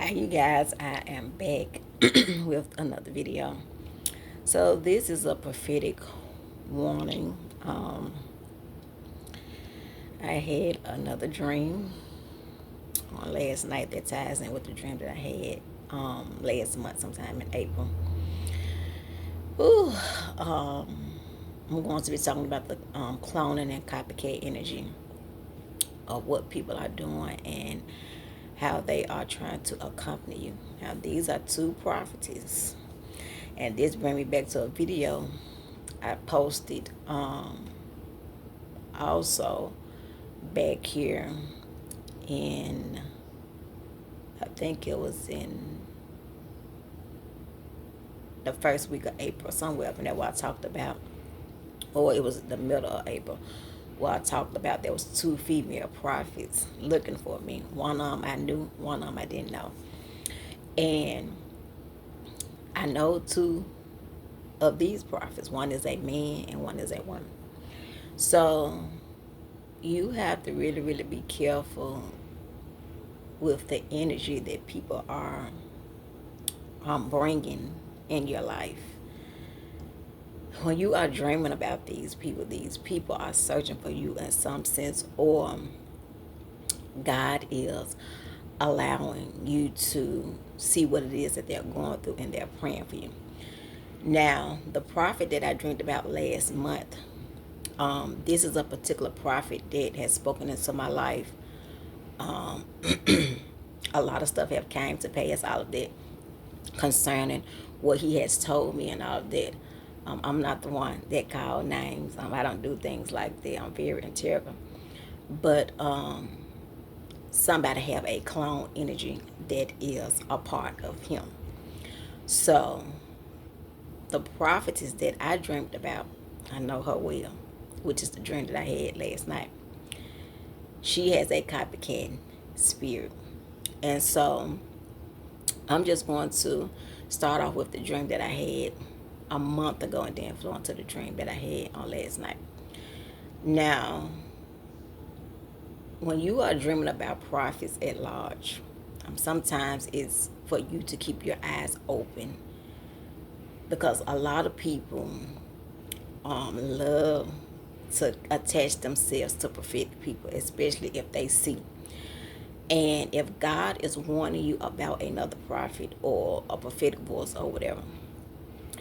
Hi you guys, I am back with another video. So this is a prophetic warning. I had another dream on last night that ties in with the dream that I had last month sometime in April. Ooh, I'm going to be talking about the cloning and copycat energy of what people are doing and how they are trying to accompany you. Now these are two prophetess. And this brings me back to a video I posted also back here in, I think it was in the first week of April, somewhere up in there, where I talked about, or it was the middle of April, where I talked about there was two female prophets looking for me. One of them I knew, one of them I didn't know. And I know two of these prophets. One is a man and one is a woman. So you have to really, really be careful with the energy that people are bringing in your life. When you are dreaming about these people are searching for you in some sense, or God is allowing you to see what it is that they're going through and they're praying for you. Now, the prophet that I dreamed about last month, this is a particular prophet that has spoken into my life. Um, a lot of stuff have came to pass out of that concerning what he has told me and all of that. I'm not the one that called names. I don't do things like that. I'm very integral. But somebody have a clone energy that is a part of him. So the prophetess that I dreamed about, I know her well, which is the dream that I had last night. She has a copycat spirit. And so I'm just going to start off with the dream that I had a month ago and then flow into the dream that I had on last night. Now, when you are dreaming about prophets at large, sometimes it's for you to keep your eyes open, because a lot of people love to attach themselves to prophetic people, especially if they see. And if God is warning you about another prophet or a prophetic voice or whatever,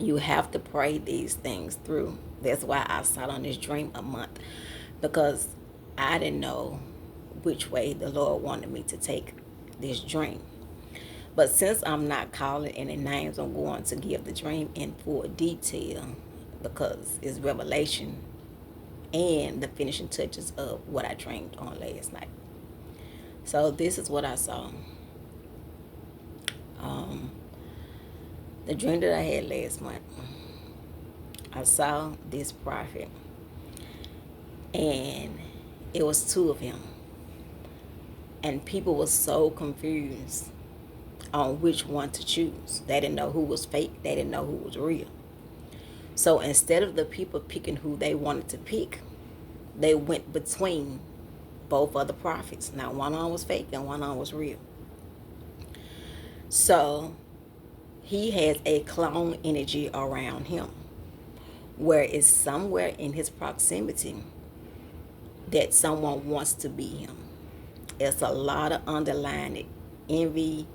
you have to pray these things through. That's why I sat on this dream a month, because I didn't know which way the Lord wanted me to take this dream. But since I'm not calling any names, I'm going to give the dream in full detail, because it's revelation and the finishing touches of what I dreamed on last night. So this is what I saw. The dream that I had last month, I saw this prophet, and it was two of him. And people were so confused on which one to choose. They didn't know who was fake. They didn't know who was real. So instead of the people picking who they wanted to pick, they went between both other prophets. Now, one of them was fake and one of them was real. So he has a clone energy around him, where it's somewhere in his proximity that someone wants to be him. It's a lot of underlying envy,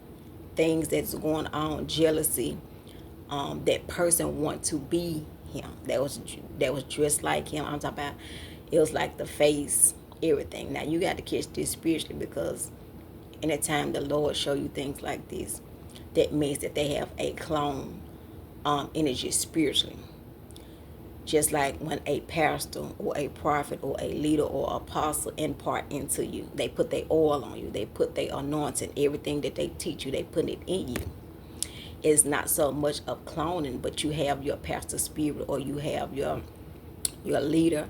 things that's going on, jealousy. That person want to be him. That was dressed like him. I'm talking about, it was like the face, everything. Now you got to catch this spiritually, because anytime the Lord show you things like this, that means that they have a clone energy spiritually. Just like when a pastor or a prophet or a leader or apostle impart into you, they put their oil on you, they put their anointing, everything that they teach you, they put it in you. It's not so much of cloning, but you have your pastor spirit, or you have your leader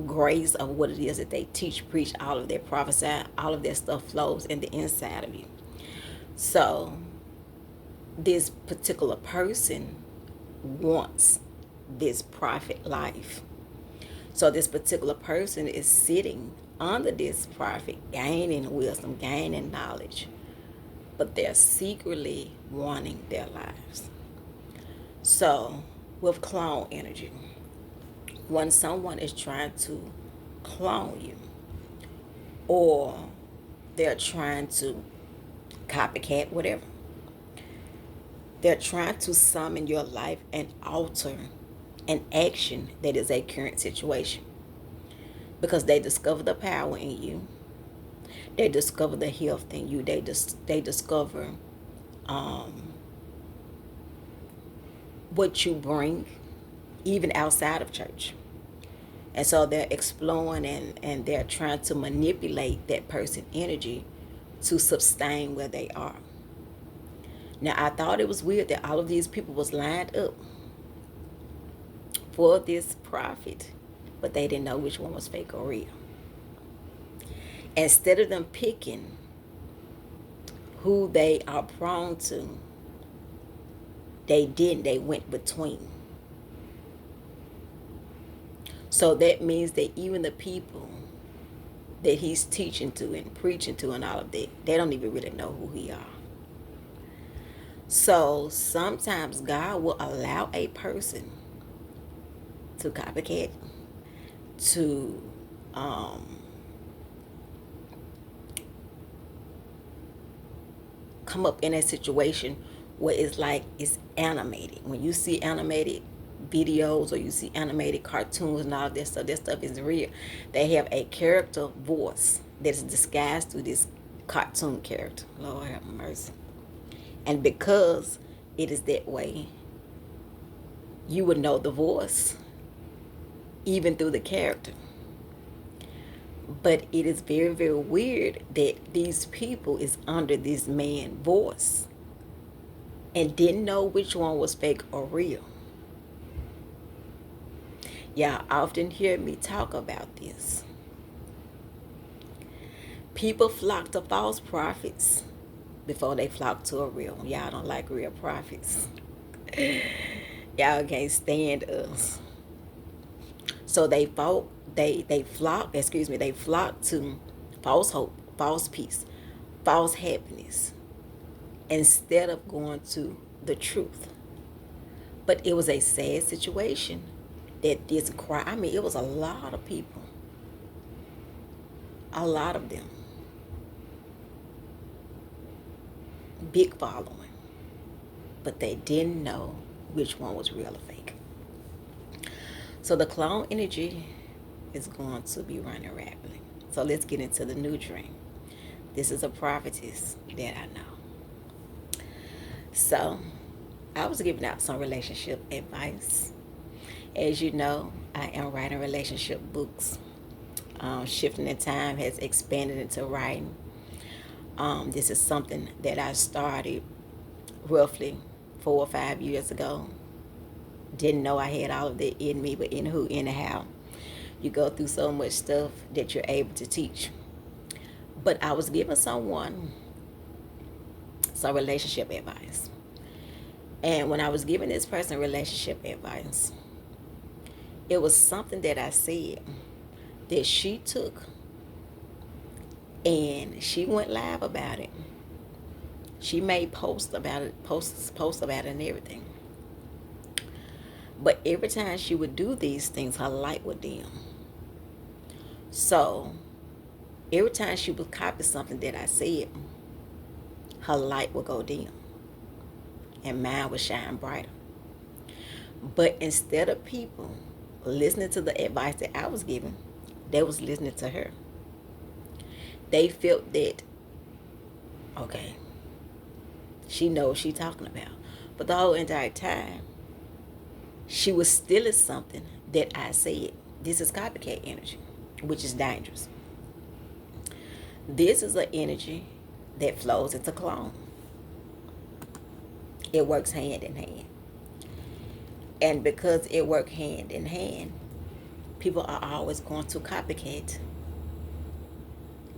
grace of what it is that they teach, preach, all of their prophesy, all of their stuff flows in the inside of you. So this particular person wants this prophet life. So this particular person is sitting under this prophet, gaining wisdom, gaining knowledge, but they're secretly wanting their lives. So, with clone energy, when someone is trying to clone you, or they're trying to copycat, whatever, they're trying to summon your life and alter an action that is a current situation, because they discover the power in you, they discover the health in you, they discover um, what you bring even outside of church. And so they're exploring, and they're trying to manipulate that person energy to sustain where they are. Now, I thought it was weird that all of these people was lined up for this prophet, but they didn't know which one was fake or real. Instead of them picking who they are prone to, they didn't. They went between. So that means that even the people that he's teaching to and preaching to and all of that, they don't even really know who he are. So sometimes God will allow a person to copycat, to come up in a situation where it's like it's animated. When you see animated videos or you see animated cartoons and all that stuff is real. They have a character voice that is disguised through this cartoon character. Lord have mercy. And because it is that way, you would know the voice even through the character. But it is very, very weird that these people is under this man's voice and didn't know which one was fake or real. Y'all often hear me talk about this. People flock to false prophets before they flock to a real one. Y'all don't like real prophets. Y'all can't stand us. So they flock to false hope, false peace, false happiness, instead of going to the truth. But it was a sad situation that this cry. I mean, it was a lot of people, a lot of them, big following, but they didn't know which one was real or fake. So the clone energy is going to be running rapidly. So let's get into the new dream. This is a prophetess that I know. So I was giving out some relationship advice. As you know, I am writing relationship books. Shifting in Time has expanded into writing. This is something that I started roughly 4 or 5 years ago. Didn't know I had all of that in me, but anyhow, you go through so much stuff that you're able to teach. But I was giving someone some relationship advice. And when I was giving this person relationship advice, it was something that I said that she took and she went live about it. She made posts about it and everything. But every time she would do these things, her light would dim. So every time she would copy something that I said, her light would go dim and mine would shine brighter. But instead of people listening to the advice that I was giving, they was listening to her. They felt that, okay, she knows what she's talking about. But the whole entire time, she was stealing something that I said. This is copycat energy, which is dangerous. This is an energy that flows into clone. It works hand in hand. And because it works hand in hand, people are always going to copycat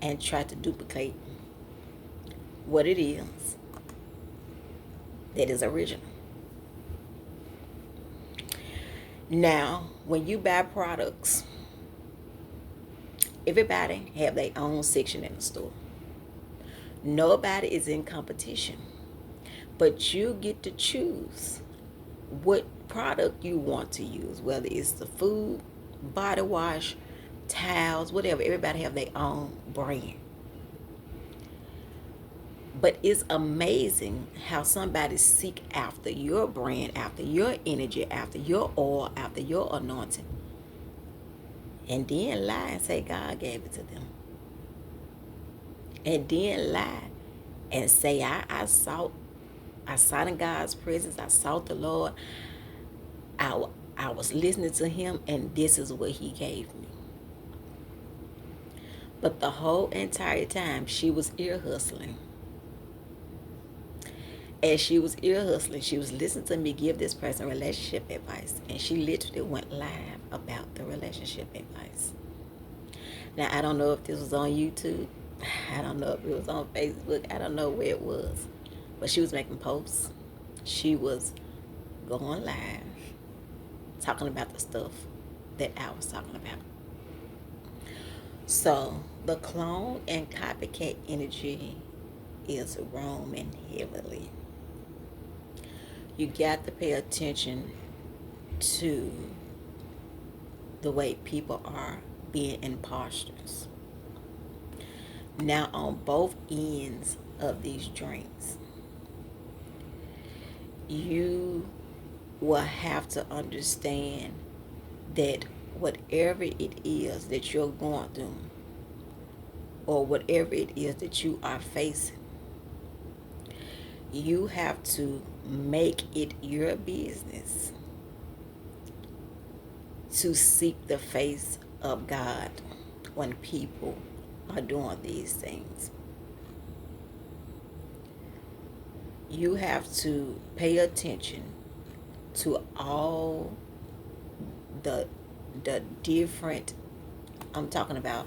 and try to duplicate what it is that is original. Now, when you buy products Everybody have their own section in the store. Nobody is in competition. But you get to choose what product you want to use, whether it's the food, body wash, towels, whatever. Everybody have their own brand. But it's amazing how somebody seek after your brand, after your energy, after your oil, after your anointing, and then lie and say God gave it to them. And then lie and say I sought in God's presence. I sought the Lord. I was listening to him, and this is what he gave me. But the whole entire time, she was ear hustling. As she was ear hustling, she was listening to me give this person relationship advice, and she literally went live about the relationship advice. Now, I don't know if this was on YouTube. I don't know if it was on Facebook. I don't know where it was. But she was making posts. She was going live, talking about the stuff that I was talking about. So, the clone and copycat energy is roaming heavily. You got to pay attention to the way people are being imposters. Now, on both ends of these drinks, you will have to understand that whatever it is that you're going through, or whatever it is that you are facing, you have to make it your business to seek the face of God when people are doing these things. You have to pay attention to all the different, I'm talking about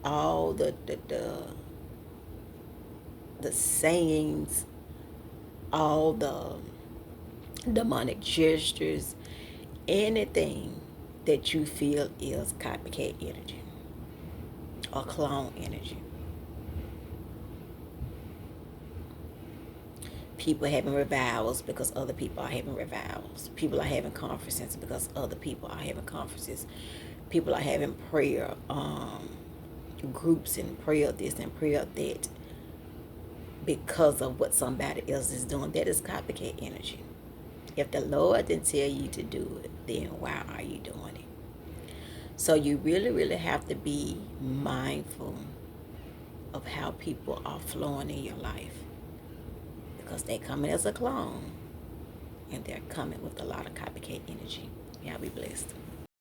all the sayings, all the demonic gestures, anything that you feel is copycat energy or clone energy. People having revivals because other people are having revivals. People are having conferences because other people are having conferences. People are having prayer groups and prayer this and prayer that because of what somebody else is doing. That is copycat energy. If the Lord didn't tell you to do it, then why are you doing it? So you really, really have to be mindful of how people are flowing in your life, because they're coming as a clone and they're coming with a lot of copycat energy. Y'all be blessed.